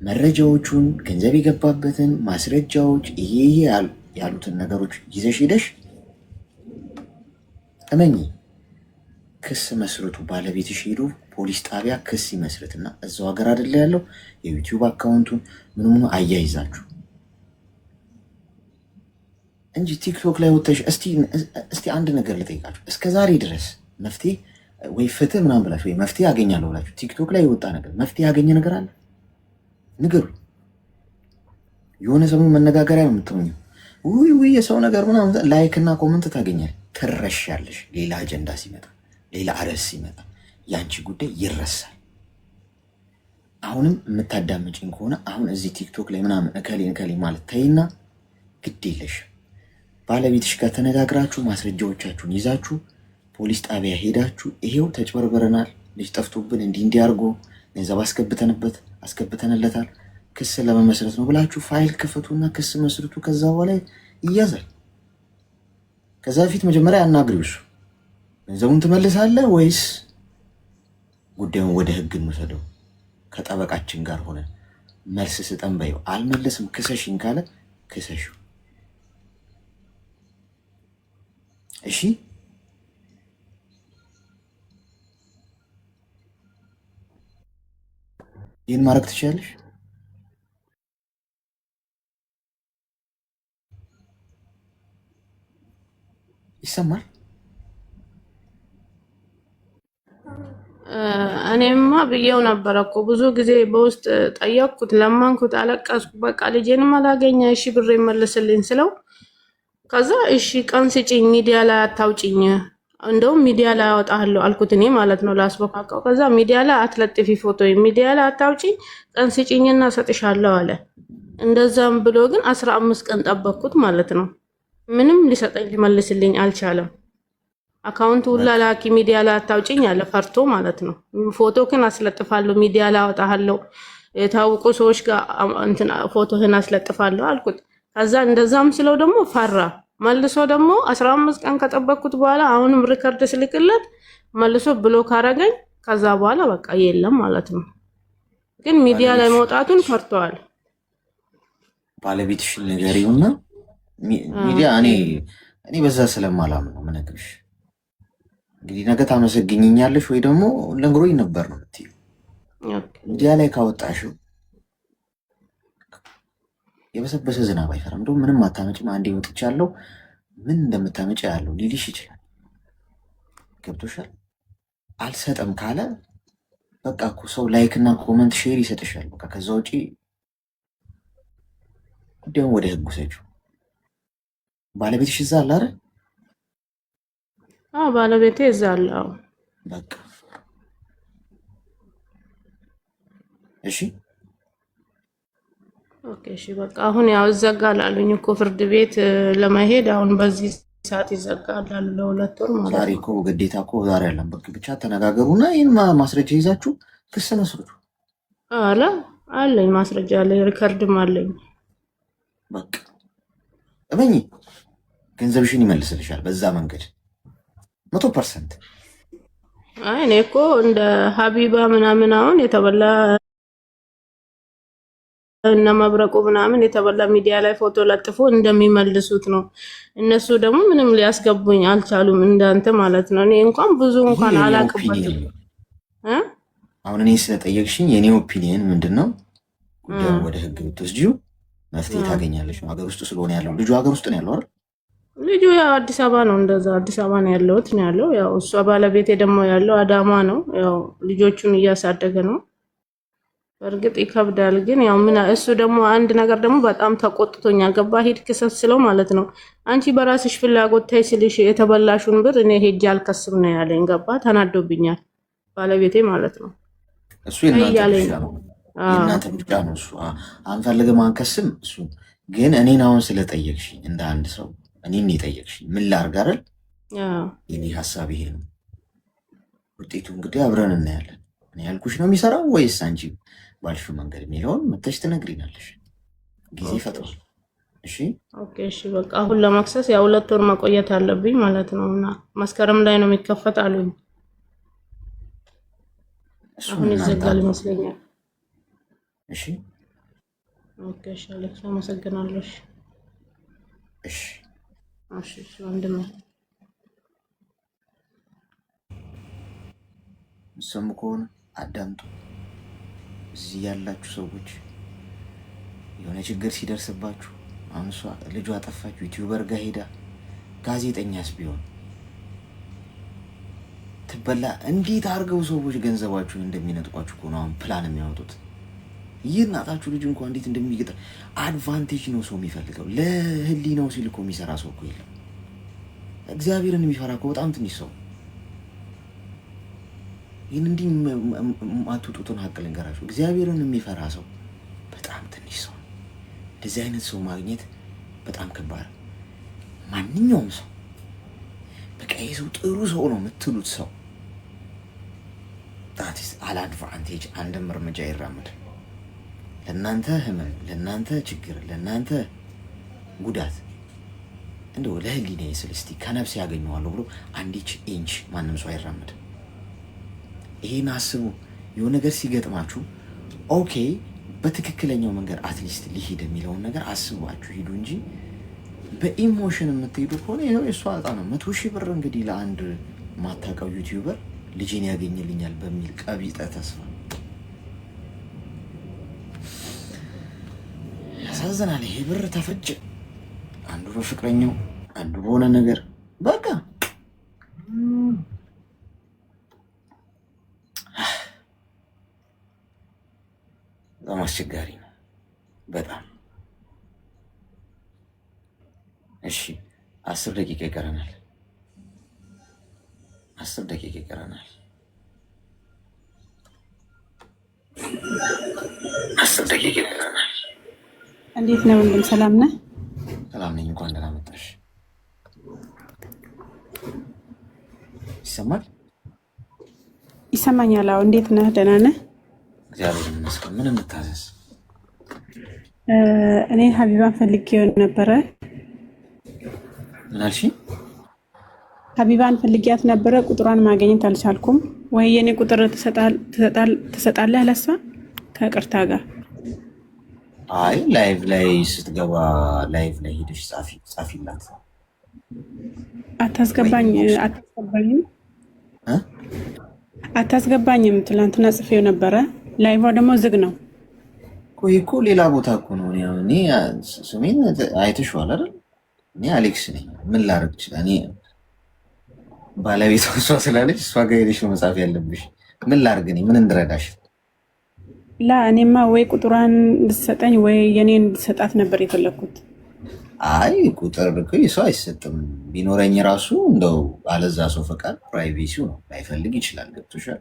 መረጃዎቹን ገንዘብ የገባበትን ማስረጃዎች ይሄ ያሉትን ነገሮች ይዘሽ ሄደሽ እመኚ፣ ክስ መስርቱ። ባለቤትሽ ሄዶ ፖሊስ ጣቢያ ክስ ይመስርትና እዛው ሀገር አይደለ ያለው የዩቲዩብ አካውንቱን ምንም አያይዛችሁ እንጂ ቲክቶክ ላይ ወጥተሽ እስቲ አንድ ነገር ልጠይቃችሁ። እስከዛሬ ድረስ መፍትሄ ወይ ፍትህ ምናምን ብላችሁ ወይ መፍትሄ አገኛለሁ ብላችሁ ቲክቶክ ላይ የወጣ ነገር መፍትሄ ያገኘ ነገር አለ? ንገሩ። የሆነ ሰሞኑን መነጋገሪያ ነው የምትሆኙ። ውይ የሰው ነገር ምናምን ላይክ እና ኮመንት ታገኛል፣ ትረሻለሽ። ሌላ አጀንዳ ሲመጣ፣ ሌላ አርዕስት ሲመጣ ያንቺ ጉዳይ ይረሳል። አሁንም የምታዳምጪኝ ከሆነ አሁን እዚህ ቲክቶክ ላይ ምናምን እከሌ ማለት ተይና፣ ግድ የለሽም ባለቤትሽ ጋር ተነጋግራችሁ ማስረጃዎቻችሁን ይዛችሁ ፖሊስ ጣቢያ ሄዳችሁ ይሄው ተጭበርበረናል፣ ልጅ ጠፍቶብን እንዲያርጎ ገንዘብ አስገብተንለታል፣ ክስ ለመመስረት ነው ብላችሁ ፋይል ክፈቱና ክስ መስርቱ። ከዛ በኋላ ይያዛል። ከዛ በፊት መጀመሪያ አናግሪው። እሱ ገንዘቡን ትመልሳለህ ወይስ ጉዳዩን ወደ ህግ እንውሰደው። ከጠበቃችን ጋር ሆነ መልስ ስጠን በይው። አልመለስም ክሰሽኝ ካለ ክሰሹ። እሺ ይህን ማድረግ ትችላለሽ። ይሰማል። እኔማ ብዬው ነበረ እኮ ብዙ ጊዜ በውስጥ ጠየቅኩት፣ ለማንኩት፣ አለቀስኩ። በቃ ልጄንም አላገኘ እሺ ብር ይመልስልኝ ስለው ከዛ እሺ ቀን ስጭኝ፣ ሚዲያ ላይ አታውጭኝ፣ እንደውም ሚዲያ ላይ አወጣለሁ አልኩት እኔ ማለት ነው ላስበቃቀው። ከዛ ሚዲያ ላይ አትለጥፊ ፎቶ፣ ሚዲያ ላይ አታውጪኝ፣ ቀን ስጭኝና ሰጥሻለሁ አለ። እንደዛም ብሎ ግን 15 ቀን ጠበቅኩት ማለት ነው። ምንም ሊሰጠኝ ሊመልስልኝ አልቻለም። አካውንት ሁላ ላኪ፣ ሚዲያ ላይ አታውጪኝ አለ፣ ፈርቶ ማለት ነው። ፎቶ ግን አስለጥፋለሁ፣ ሚዲያ ላይ አወጣለሁ፣ የታወቁ ሰዎች ጋር እንትን ፎቶህን አስለጥፋለሁ አልኩት። ከዛ እንደዛም ስለው ደግሞ ፈራ። መልሶ ደግሞ 15 ቀን ከጠበቅኩት በኋላ አሁንም ሪከርድ ስልክለት መልሶ ብሎክ አረገኝ። ከዛ በኋላ በቃ የለም ማለት ነው። ግን ሚዲያ ላይ መውጣቱን ፈርተዋል። ባለቤትሽን ንገሪውና ሚዲያ እኔ በዛ ስለማላምን ነው የምነግርሽ። እንግዲህ ነገ ታመሰግኝኛለሽ ወይ ደግሞ ነግሮኝ ነበር ነው የምትይው። ሚዲያ ላይ ካወጣሽው የበሰበሰ ዝናብ አይፈራም። እንደውም ምንም አታመጭም፣ አንዴ ወጥቻለሁ ምን እንደምታመጭ ያለው ሊልሽ ይችላል። ገብቶሻል? አልሰጠም ካለ በቃ እኮ ሰው ላይክ እና ኮመንት ሼር ይሰጥሻል። በቃ ከዛ ውጪ ጉዳዩን ወደ ህጉ ሰጪው። ባለቤትሽ እዛ አለ አይደል? አዎ ባለቤቴ እዛ አለ። አዎ በቃ እሺ ኦኬ እሺ በቃ አሁን ያው ይዘጋል አሉኝ እኮ ፍርድ ቤት ለመሄድ አሁን በዚህ ሰዓት ይዘጋል አሉ ለ2 ወር ማለት ነው። ዛሬ እኮ ግዴታ እኮ ዛሬ አለም። በቃ ብቻ ተነጋገሩና ይሄን ማስረጃ ይዛችሁ ክስ መስርቱ። አለ አለኝ ማስረጃ አለኝ፣ ሪከርድም አለኝ። በቃ እመኚ ገንዘብሽን ይመልስልሻል በዛ መንገድ 100%። አይ እኔ እኮ እንደ ሀቢባ ምናምን አሁን የተበላ እና መብረቁ ምናምን የተበላ ሚዲያ ላይ ፎቶ ለጥፎ እንደሚመልሱት ነው። እነሱ ደግሞ ምንም ሊያስገቡኝ አልቻሉም እንዳንተ ማለት ነው። እኔ እንኳን ብዙ እንኳን አላቅበትም። አሁን እኔ ስለጠየቅሽኝ የኔ ኦፒኒየን ምንድነው? ጉዳዩ ወደ ህግ ብትወስጂው መፍትሄ ታገኛለሽ። ሀገር ውስጥ ስለሆነ ያለው ልጁ ሀገር ውስጥ ነው ያለው አይደል? ልጁ ያው አዲስ አበባ ነው፣ እንደዛ አዲስ አበባ ነው ያለው። ያው እሷ ባለቤቴ ደግሞ ያለው አዳማ ነው። ያው ልጆቹን እያሳደገ ነው። በእርግጥ ይከብዳል፣ ግን ያው ምን እሱ ደግሞ አንድ ነገር ደግሞ በጣም ተቆጥቶኛል። ገባ ሂድ ክሰስ ስለው ማለት ነው አንቺ በራስሽ ፍላጎት ታይ ስልሽ የተበላሹን ብር እኔ ሄጄ አልከስም ነው ያለኝ። ገባ ተናዶብኛል ባለቤቴ ማለት ነው። እሱ የእናንተ ብቻ ነው። እሱ አንፈልግም አንከስም። እሱ ግን እኔን አሁን ስለጠየቅሽኝ እንደ አንድ ሰው እኔን የጠየቅሽኝ ምን ላድርግ አይደል? የኔ ሀሳብ ይሄ ነው። ውጤቱ እንግዲህ አብረን እናያለን። እኔ ያልኩሽ ነው የሚሰራው ወይስ አንቺ ባልሽው መንገድ የሚለውን መተሽ ትነግሪናለሽ። ጊዜ ፈጥሯል። እሺ ኦኬ እሺ በቃ አሁን ለመክሰስ ያው 2 ወር መቆየት አለብኝ ማለት ነው። እና መስከረም ላይ ነው የሚከፈት አሉኝ። አሁን ይዘጋል ይመስለኛል። እሺ ኦኬ እሺ አለክስ አመሰግናለሁ። እሺ እሺ ወንድሜ ሰሙ ከሆነ አዳምጡ። እዚህ ያላችሁ ሰዎች የሆነ ችግር ሲደርስባችሁ አሁን እሷ ልጇ አጠፋችሁ ዩቲዩበር ጋር ሄዳ ጋዜጠኛስ ቢሆን ትበላ እንዴት አድርገው ሰዎች ገንዘባችሁን እንደሚነጥቋችሁ እኮ ነው አሁን ፕላን የሚያወጡት። ይህ እናታችሁ ልጅ እንኳን እንዴት እንደሚገጥ አድቫንቴጅ ነው ሰው የሚፈልገው። ለህሊናው ሲል እኮ የሚሰራ ሰው እኮ የለም። እግዚአብሔርን የሚፈራ እኮ በጣም ትንሽ ሰው። ይህን እንዲህ ማትውጡትን ሀቅ ልንገራችሁ፣ እግዚአብሔርን የሚፈራ ሰው በጣም ትንሽ ሰው። እንደዚህ አይነት ሰው ማግኘት በጣም ከባድ። ማንኛውም ሰው በቃ ይህ ሰው ጥሩ ሰው ነው የምትሉት ሰው ዳትስ አልአድቫንቴጅ አንድም እርምጃ ይራመድ። ለእናንተ ህመም፣ ለእናንተ ችግር፣ ለእናንተ ጉዳት እንደው ለህሊና ስል እስቲ ከነፍስ ያገኘዋለሁ ብሎ አንዲች ኢንች ማንም ሰው አይራመድም። ይሄን አስቡ። የሆነ ነገር ሲገጥማችሁ ኦኬ በትክክለኛው መንገድ አትሊስት ሊሄድ የሚለውን ነገር አስባችሁ ሂዱ እንጂ በኢሞሽን የምትሄዱ ከሆነ ይኸው የእሷ ዕጣ ነው። 100,000 ብር እንግዲህ ለአንድ ማታውቀው ዩቲዩበር ልጄን ያገኝልኛል በሚል ቀቢጠ ተስፋ ያሳዝናል። ይሄ ብር ተፈጀ። አንዱ በፍቅረኛው አንዱ በሆነ ነገር በቃ በጣም አስቸጋሪ ነው። በጣም እሺ 10 ደቂቃ ይቀረናል። 10 ደቂቃ ይቀረናል። 10 ደቂቃ ይቀረናል። እንዴት ነው ወንድም? ሰላም ነህ? ሰላም ነኝ። እንኳን ደህና መጣሽ። ይሰማል? ይሰማኛል። አዎ። እንዴት ነህ? ደህና ነህ? እግዚአብሔር ይመስገን። ምን እንታዘዝ? እኔ ሀቢባን ፈልጌው ነበረ። ምን አልሽ? ሀቢባን ፈልጊያት ነበረ። ቁጥሯን ማግኘት አልቻልኩም። ወይ የኔ ቁጥር ትሰጣለህ ለሷ ከቅርታ ጋር? አይ ላይቭ ላይ ስትገባ ላይቭ ላይ ሄደሽ ጻፊላት። አታስገባኝም። ትላንትና ጽፌው ነበረ። ላይቫ ደግሞ ዝግ ነው። ቆይ እኮ ሌላ ቦታ እኮ ነው። እኔ ስሜን አይተሽዋል አይደል? እኔ አሌክስ ነኝ። ምን ላደርግ ይችላል? እኔ ባለቤቷ እሷ ስላለች እሷ ጋር ሄደሽ ነው መጻፍ ያለብሽ። ምን ላድርግ? እኔ ምን እንድረዳሽ? እኔማ ወይ ቁጥሯን ልትሰጠኝ ወይ የኔን ልትሰጣት ነበር የፈለግኩት። አይ ቁጥር እኮ ሰው አይሰጥም። ቢኖረኝ ራሱ እንደው አለዛ ሰው ፈቃድ ፕራይቬሲው ነው ላይፈልግ ይችላል። ገብቶሻል?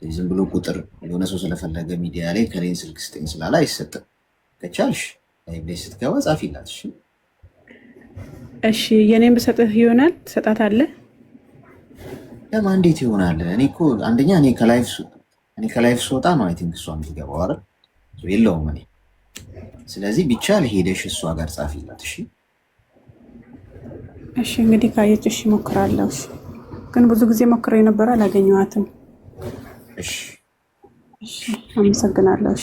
ዝም ብሎ ቁጥር የሆነ ሰው ስለፈለገ ሚዲያ ላይ ከሌን ስልክ ስጠኝ ስላለ አይሰጥም። ከቻልሽ ላይቭ ላይ ስትገባ ጻፊላት። እሺ የኔን ብሰጥህ ይሆናል? ትሰጣታለህ? ለማን እንዴት ይሆናል? እኔ እኮ አንደኛ እኔ ከላይፍ ስወጣ ነው አይ ቲንክ እሷ የምትገባው አይደል? የለውም እኔ። ስለዚህ ቢቻል ሄደሽ እሷ ጋር ጻፊላት። እሺ እንግዲህ ካየች እሞክራለሁ። ግን ብዙ ጊዜ ሞክሬ ነበር አላገኘኋትም። እሺ አመሰግናለሁ።